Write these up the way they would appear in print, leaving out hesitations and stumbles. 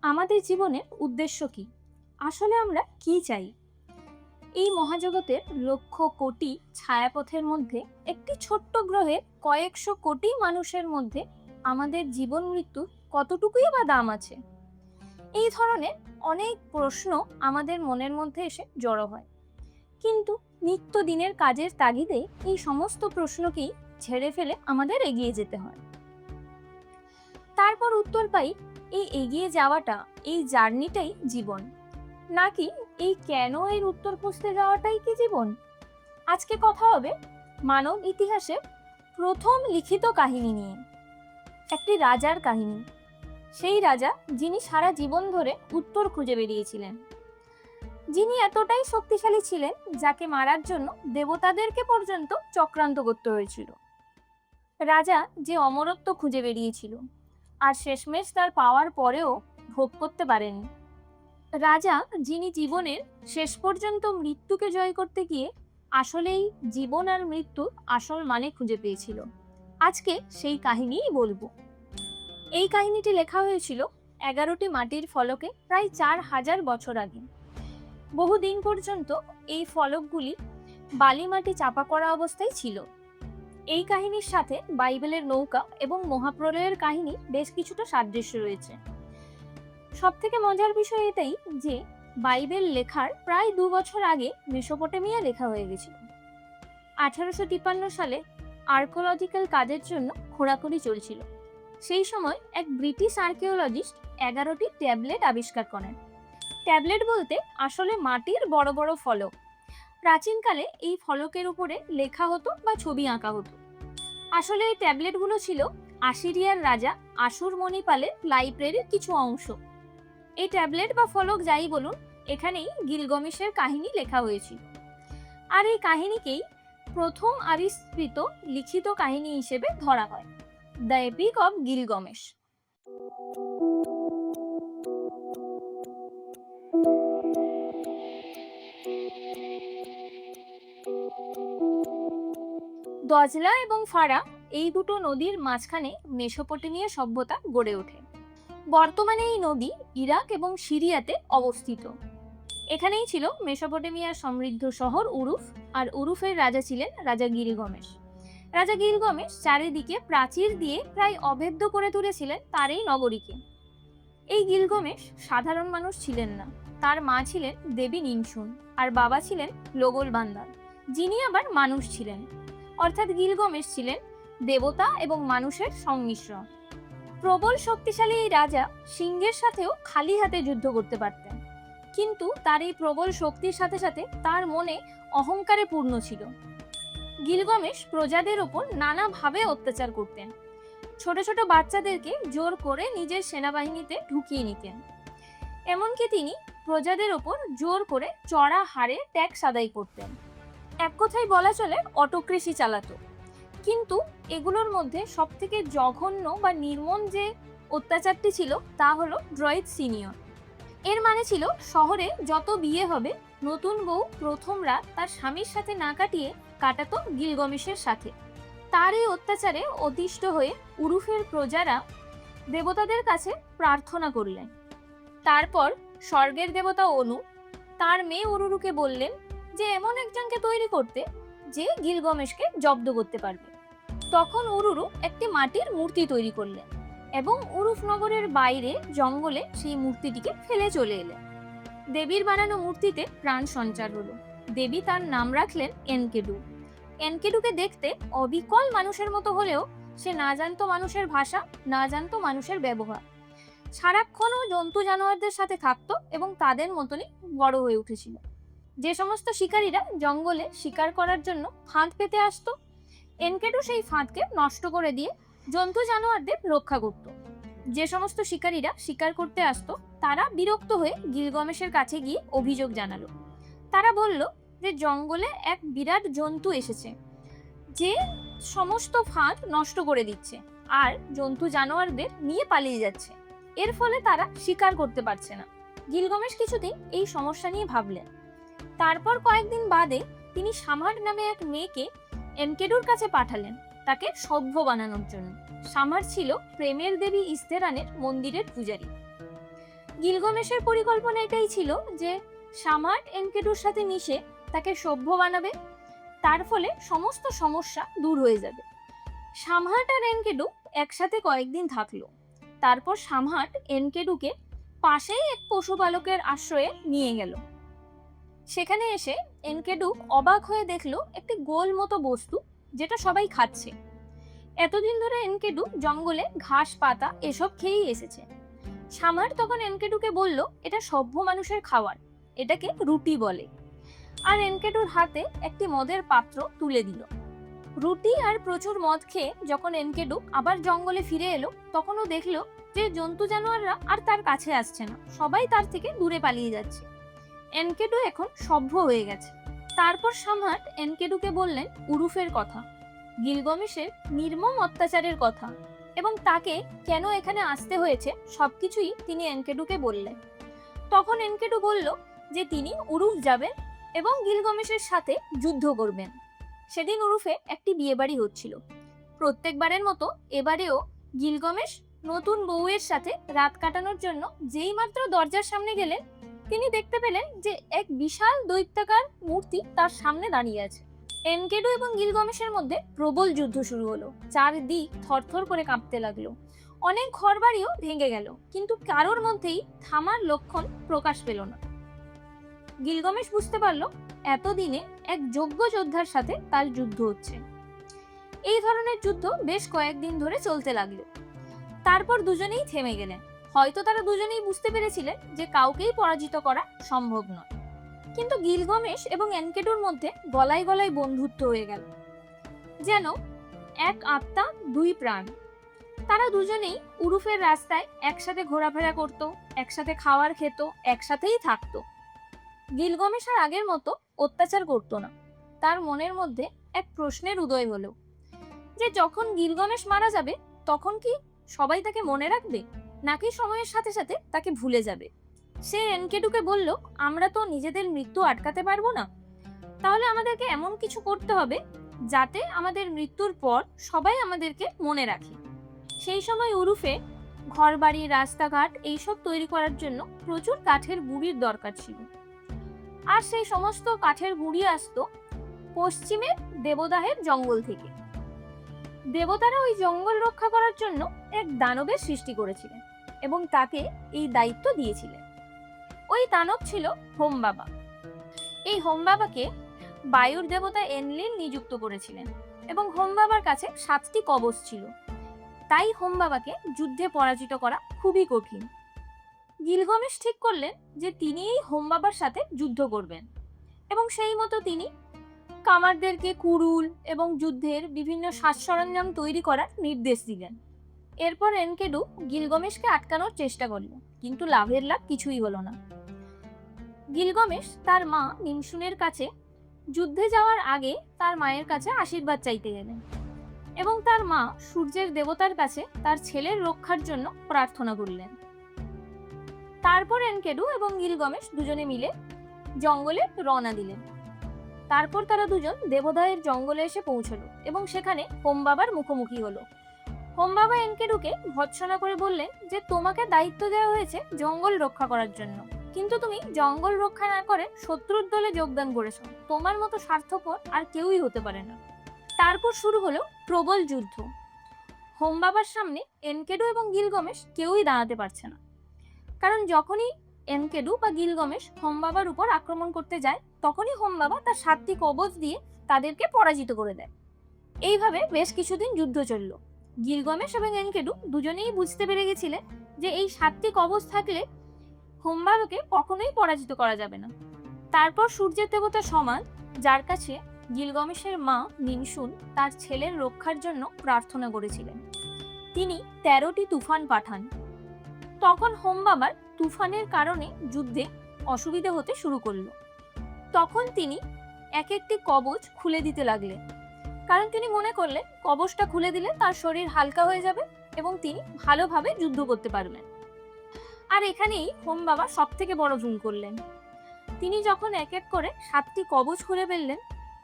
আমাদের জীবনের উদ্দেশ্য কি? আসলে আমরা কি চাই? এই মহাজগতের লক্ষ কোটি ছায়াপথের মধ্যে একটি ছোট্ট গ্রহের কয়েকশো কোটি মানুষের মধ্যে আমাদের জীবন মৃত্যু কতটুকুই বা দাম আছে? এই ধরনের অনেক প্রশ্ন আমাদের মনের মধ্যে এসে জড়ো হয়। কিন্তু নিত্যদিনের কাজের তাগিদে এই সমস্ত প্রশ্নকেই ছেড়ে ফেলে আমাদের এগিয়ে যেতে হয়। তারপর উত্তর পাই, এই এগিয়ে যাওয়াটা, এই জার্নিটাই জীবন, নাকি এই কেন এর উত্তর খুঁজতে যাওয়াটাই কি জীবন? আজকে কথা হবে মানব ইতিহাসে প্রথম লিখিত কাহিনী নিয়ে, একটি রাজার কাহিনী। সেই রাজা যিনি সারা জীবন ধরে উত্তর খুঁজে বেরিয়েছিলেন, যিনি এতটাই শক্তিশালী ছিলেন যাকে মারার জন্য দেবতাদেরকে পর্যন্ত চক্রান্ত করতে হয়েছিল। রাজা যে অমরত্ব খুঁজে বেরিয়েছিল আর শেষমেশ তার পাওয়ার পরেও ভোগ করতে পারেননি। রাজা যিনি জীবনের শেষ পর্যন্ত মৃত্যুকে জয় করতে গিয়ে আসলেই জীবন আর মৃত্যুর আসল মানে খুঁজে পেয়েছিল। আজকে সেই কাহিনীই বলবো। এই কাহিনীটি লেখা হয়েছিল 11টি মাটির ফলকে প্রায় 4000 বছর আগে। বহুদিন পর্যন্ত এই ফলকগুলি বালি মাটি চাপা করা অবস্থায় ছিল। এই কাহিনীর সাথে বাইবেলের নৌকা এবং মহাপ্রলয়ের কাহিনী বেশ কিছুটা সাদৃশ্য রয়েছে। সব থেকে মজার বিষয় এটাই যে বাইবেল লেখার প্রায় 2 বছর আগে মেসোপটেমিয়া লেখা হয়ে গেছিল। 1853 সালে আর্কোলজিক্যাল কাজের জন্য খোঁড়াখুড়ি চলছিল। সেই সময় এক ব্রিটিশ আর্কিওলজিস্ট 11টি ট্যাবলেট আবিষ্কার করেন। ট্যাবলেট বলতে আসলে মাটির বড় বড় ফলক। প্রাচীনকালে এই ফলকের উপরে লেখা হতো বা ছবি আঁকা হতো। আসলে এই ট্যাবলেটগুলো ছিল আসিরিয়ার রাজা আশুরমণিপালের লাইব্রেরির কিছু অংশ। এই ট্যাবলেট বা ফলক যাই বলুন, এখানেই গিলগমেশের কাহিনী লেখা হয়েছিল। আর এই কাহিনীকেই প্রথম আবিষ্কৃত লিখিত কাহিনী হিসেবে ধরা হয়, দ্য এপিক অফ গিলগমেশ। দজলা এবং ফারা এই দুটো নদীর মাঝখানে মেসোপটেমিয়া সভ্যতা গড়ে ওঠে। বর্তমানে এই নদী ইরাক এবং সিরিয়াতে অবস্থিত। এখানেই ছিল মেসোপটেমিয়ার সমৃদ্ধ শহর উরুফ, আর উরুফের রাজা ছিলেন রাজা গিলগমেশ। রাজা গিলগমেশ চারিদিকে প্রাচীর দিয়ে প্রায় অভেদ্য করে তুলেছিলেন তার এই নগরীকে। এই গিলগমেশ সাধারণ মানুষ ছিলেন না। তার মা ছিলেন দেবী নিনসুন আর বাবা ছিলেন লোগল বান্দার, যিনি আবার মানুষ ছিলেন। অর্থাৎ গিলগমেশ ছিলেন দেবতা এবং মানুষের সংমিশ্রণ। প্রবল শক্তিশালী এই রাজা সিংহের সাথেও খালি হাতে যুদ্ধ করতে পারতেন, কিন্তু তার এই প্রবল শক্তির সাথে সাথে তার মনে অহংকারে পূর্ণ ছিল। গিলগমেশ প্রজাদের ওপর নানাভাবে অত্যাচার করতেন। ছোট ছোট বাচ্চাদেরকে জোর করে নিজের সেনাবাহিনীতে ঢুকিয়ে নিতেন। এমনকি তিনি প্রজাদের ওপর জোর করে চড়া হারে ট্যাক্স আদায় করতেন। এক কথায় বলা চলে অটোক্রেসি চালাতো। কিন্তু এগুলোর মধ্যে সবথেকে জঘন্য বা নির্মম যে অত্যাচারটি ছিল তা হলো ড্রয়েড সিনিয়র। এর মানে ছিল শহরে যত বিয়ে হবে, নতুন বউ প্রথম রাত তার স্বামীর সাথে না কাটিয়ে কাটাতো গিলগমেশের সাথে। তার এই অত্যাচারে অতিষ্ঠ হয়ে উরুফের প্রজারা দেবতাদের কাছে প্রার্থনা করলেন। তারপর স্বর্গের দেবতা অনু তার মেয়ে উরুরুকে বললেন যে এমন একজনকে তৈরি করতে যে গিলগমেশকে জব্দ করতে পারবে। তখন উরুরু একটি মাটির মূর্তি তৈরি করলেন এবং উরুফ নগরের বাইরে জঙ্গলে সেই মূর্তিটিকে ফেলে চলে এলেন। দেবীর বানানো মূর্তিতে প্রাণ সঞ্চার হলো। দেবী তার নাম রাখলেন এনকেডু। এনকেডুকে দেখতে অবিকল মানুষের মতো হলেও সে না জানতো মানুষের ভাষা, না জানতো মানুষের ব্যবহার। সারাক্ষণও জন্তু জানোয়ারদের সাথে থাকতো এবং তাদের মতনই বড় হয়ে উঠেছিল। যে সমস্ত শিকারীরা জঙ্গলে শিকার করার জন্য ফাঁদ পেতে আসতো, এনকেডু সেই ফাঁদকে নষ্ট করে দিয়ে জন্তু জানোয়ারদের রক্ষা করত। যে সমস্ত শিকারীরা শিকার করতে আসতো তারা বিরক্ত হয়ে গিলগমেশের কাছে গিয়ে অভিযোগ জানালো। তারা বলল যে জঙ্গলে এক বিরাট জন্তু এসেছে যে সমস্ত ফাঁদ নষ্ট করে দিচ্ছে আর জন্তু জানোয়ারদের নিয়ে পালিয়ে যাচ্ছে। এর ফলে তারা শিকার করতে পারছে না। গিলগমেশ কিছুদিন এই সমস্যা নিয়ে ভাবলেন। তারপর কয়েকদিন বাদে তিনি সামার নামে এক মেয়েকে এনকেডুর কাছে পাঠালেন তাকে সভ্য বানানোর জন্য। সামার ছিল প্রেমের দেবী ইস্তেরানের মন্দিরের পূজারী। গিলগামেশের পরিকল্পনা এটাই ছিল যে সামার্ট এনকেডুর সাথে মিশে তাকে সভ্য বানাবে, তার ফলে সমস্ত সমস্যা দূর হয়ে যাবে। সামহাট আর এনকেডু একসাথে কয়েকদিন থাকলো। তারপর সামহাট এনকেডুকে পাশেই এক পশুপালকের আশ্রয়ে নিয়ে গেল। সেখানে এসে এনকেডু অবাক হয়ে দেখলো একটি গোল মতো বস্তু, যেটা সবাই খাচ্ছে। এতদিন ধরে এনকেডু জঙ্গলে ঘাস পাতা এসব খেয়েই এসেছে। সামার তখন এনকেডুকে বলল এটা সভ্য মানুষের খাবার, এটাকে রুটি বলে। আর এনকেডুর হাতে একটি মদের পাত্র তুলে দিল। রুটি আর প্রচুর মদ খেয়ে যখন এনকেডু আবার জঙ্গলে ফিরে এলো, তখনও দেখলো যে জন্তু জানোয়াররা আর তার কাছে আসছে না, সবাই তার থেকে দূরে পালিয়ে যাচ্ছে। এনকেডু এখন সভ্য হয়ে গেছে। তারপর সামহাট এনকেডুকে বললেন উরুফের কথা, গিলগামেশের নির্মম অত্যাচারের কথা, এবং তাকে কেন এখানে আসতে হয়েছে সবকিছুই তিনি এনকেডুকে বললেন। তখন এনকেডু বলল যে তিনি উরুফ যাবেন এবং গিলগামেশের সাথে যুদ্ধ করবেন। সেদিন উরুফে একটি বিয়েবাড়ি হচ্ছিল। প্রত্যেকবারের মতো এবারেও গিলগামেশ নতুন বউয়ের সাথে রাত কাটানোর জন্য যেই মাত্র দরজার সামনে গেলেন, তিনি দেখতে পেলেন যে এক বিশাল দৈত্যাকার মূর্তি তার সামনে দাঁড়িয়ে আছে। এনকেডু এবং গিলগামেশের মধ্যে প্রবল যুদ্ধ শুরু হলো। চারদিক থরথর করে কাঁপতে লাগলো। অনেক ঘরবাড়িও ভেঙে গেল, কিন্তু কারোর মধ্যেই থামার লক্ষণ প্রকাশ পেল না। গিলগামেশ বুঝতে পারলো এতদিনে এক যোগ্য যোদ্ধার সাথে তার যুদ্ধ হচ্ছে। এই ধরনের যুদ্ধ বেশ কয়েকদিন ধরে চলতে লাগলো। তারপর দুজনেই থেমে গেলেন। হয়তো তারা দুজনেই বুঝতে পেরেছিলেন যে কাউকেই পরাজিত করা সম্ভব নয়। কিন্তু গিলগামেশ এবং এনকেডুর মধ্যে গলায় গলায় বন্ধুত্ব হয়ে গেল, যেন এক আত্মা দুই প্রাণ। তারা দুজনেই উরুফের রাস্তায় একসাথে ঘোরাফেরা করত, একসাথে খাবার খেত, একসাথেই থাকতো। গিলগামেশ আর আগের মতো অত্যাচার করত না। তার মনের মধ্যে এক প্রশ্নের উদয় হলো যে যখন গিলগামেশ মারা যাবে তখন কি সবাই তাকে মনে রাখবে, নাকি সময়ের সাথে সাথে তাকে ভুলে যাবে। সে এনকেডুকে বলল, আমরা তো নিজেদের মৃত্যু আটকাতে পারবো না, তাহলে আমাদেরকে এমন কিছু করতে হবে যাতে আমাদের মৃত্যুর পর সবাই আমাদেরকে মনে রাখে। সেই সময় উরুফে ঘরবাড়ি, রাস্তাঘাট এইসব তৈরি করার জন্য প্রচুর কাঠের গুঁড়ির দরকার ছিল। আর সেই সমস্ত কাঠের গুঁড়ি আসতো পশ্চিমের দেবদাহের জঙ্গল থেকে। দেবতারা ওই জঙ্গল রক্ষা করার জন্য এক দানবের সৃষ্টি করেছিলেন এবং তাকে এই দায়িত্ব দিয়েছিলেন। ওই দানব ছিল হোম বাবা। এই হোম বাবাকে বায়ুর দেবতা এনলিল নিযুক্ত করেছিলেন এবং হোম বাবার কাছে 7টি কবচ ছিল। তাই হোম বাবাকে যুদ্ধে পরাজিত করা খুবই কঠিন। গিলগামেশ ঠিক করলেন যে তিনিই হোম বাবার সাথে যুদ্ধ করবেন এবং সেই মতো তিনি কামারদেরকে কুড়ুল এবং যুদ্ধের বিভিন্ন সাজ সরঞ্জাম তৈরি করার নির্দেশ দিলেন। এরপর এনকেডু গিলগামেশকে আটকানোর চেষ্টা করল, কিন্তু লাভের লাভ কিছুই হলো না। গিলগামেশ তার মা নিমসুনের কাছে যুদ্ধে যাওয়ার আগে তার মায়ের কাছে আশীর্বাদ চাইতে গেলেন এবং তার মা সূর্যের দেবতার কাছে তার ছেলের রক্ষার জন্য প্রার্থনা করলেন। তারপর এনকেডু এবং গিলগামেশ দুজনে মিলে জঙ্গলে রওনা দিলেন। তারপর তারা দুজন দেবদাহের জঙ্গলে এসে পৌঁছলো এবং সেখানে হোম বাবার মুখোমুখি হলো। হোম বাবা এনকেডুকে ভর্ৎসনা করে বললেন যে তোমাকে দায়িত্ব দেওয়া হয়েছে জঙ্গল রক্ষা করার জন্য, কিন্তু তুমি জঙ্গল রক্ষা না করে শত্রুর দলে যোগদান করেছো। তোমার মতো স্বার্থপর আর কেউই হতে পারে না। তারপর শুরু হলো প্রবল যুদ্ধ। হোম বাবার সামনে এনকেডু এবং গিলগামেশ কেউই দাঁড়াতে পারছে না, কারণ যখনই এনকেডু বা গিলগামেশ হোম বাবার উপর আক্রমণ করতে যায় তখনই হোম বাবা তার 7টি কবচ দিয়ে তাদেরকে পরাজিত করে দেয়। এইভাবে বেশ কিছুদিন যুদ্ধ চলল। গিলগামেশ এবং এনকেডু দুজনেই বুঝতে পেরে গেছিলেন যে এই 7টি কবচ থাকলে হোম বাবাকে কখনোই পরাজিত করা যাবে না। তারপর সূর্যের দেবতা সমান, যার কাছে গিলগামেশের মা নিমসুন তার ছেলের রক্ষার জন্য প্রার্থনা করেছিলেন, তিনি 13টি তুফান পাঠান। তখন হোম বাবার তুফানের কারণে যুদ্ধে অসুবিধা হতে শুরু করলো। তখন তিনি এক একটি কবচ খুলে দিতে লাগলেন, কারণ তিনি মনে করলেন কবচটা খুলে দিলে তার শরীর হালকা হয়ে যাবে এবং তিনি ভালোভাবে যুদ্ধ করতে পারবেন। আর এখানেই হোম বাবা সব থেকে বড় ভুল করলেন। তিনি যখন এক এক করে 7টি কবচ খুলে ফেললেন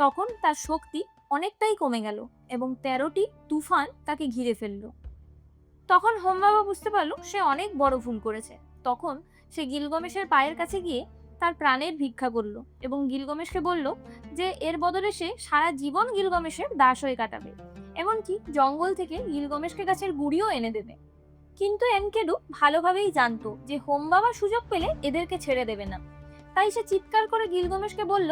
তখন তার শক্তি অনেকটাই কমে গেল এবং 13টি তুফান তাকে ঘিরে ফেলল। তখন হোম বাবা বুঝতে পারলো সে অনেক বড় ভুল করেছে তখন সে গিলগামেশের পায়ের কাছে গিয়ে তার প্রাণের ভিক্ষা করলো এবং গিলগামেশকে বলল যে এর বদলে সে সারা জীবন গিলগামেশের দাস হয়ে কাটাবে, এমনকি জঙ্গল থেকে গিলগামেশকে গাছের গুঁড়িও এনে দেবে। কিন্তু এনকেডু ভালোভাবেই জানতো যে হোম বাবা সুযোগ পেলে এদেরকে ছেড়ে দেবে না। তাই সে চিৎকার করে গিলগামেশকে বলল,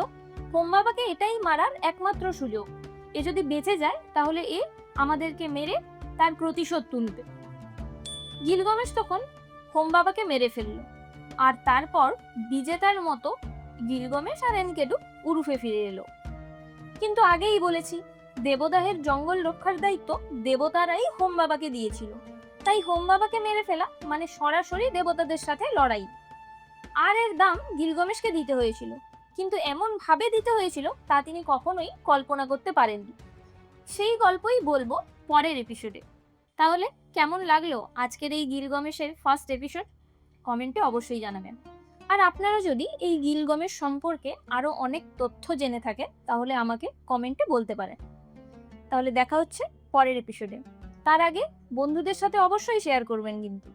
হোম বাবাকে এটাই মারার একমাত্র সুযোগ। এ যদি বেঁচে যায় তাহলে এ আমাদেরকে মেরে তার প্রতিশোধ তুলবে। গিলগামেশ তখন হোম বাবাকে মেরে ফেলল, আর তারপর বিজেতার মতো গিলগামেশ আর এনকেডু উরুফে ফিরে এলো। কিন্তু আগেই বলেছি, দেবদাহের জঙ্গল রক্ষার দায়িত্ব দেবতারাই হোম বাবাকে দিয়েছিল। তাই হোম বাবাকে মেরে ফেলা মানে সরাসরি দেবতাদের সাথে লড়াই। আর এর দাম গিলগামেশকে দিতে হয়েছিল, কিন্তু এমন ভাবে দিতে হয়েছিল তা তিনি কখনোই কল্পনা করতে পারেননি। সেই গল্পই বলবো পরের এপিসোডে। তাহলে কেমন লাগলো আজকের এই গিলগামেশের ফার্স্ট এপিসোড? কমেন্টে অবশ্যই জানাবেন। আর আপনারা যদি এই গিলগামেশ সম্পর্কে আরো অনেক তথ্য জেনে থাকেন তাহলে আমাকে কমেন্টে বলতে পারেন। তাহলে দেখা হচ্ছে পরের এপিসোডে। তার আগে বন্ধুদের সাথে অবশ্যই শেয়ার করবেন কিন্তু।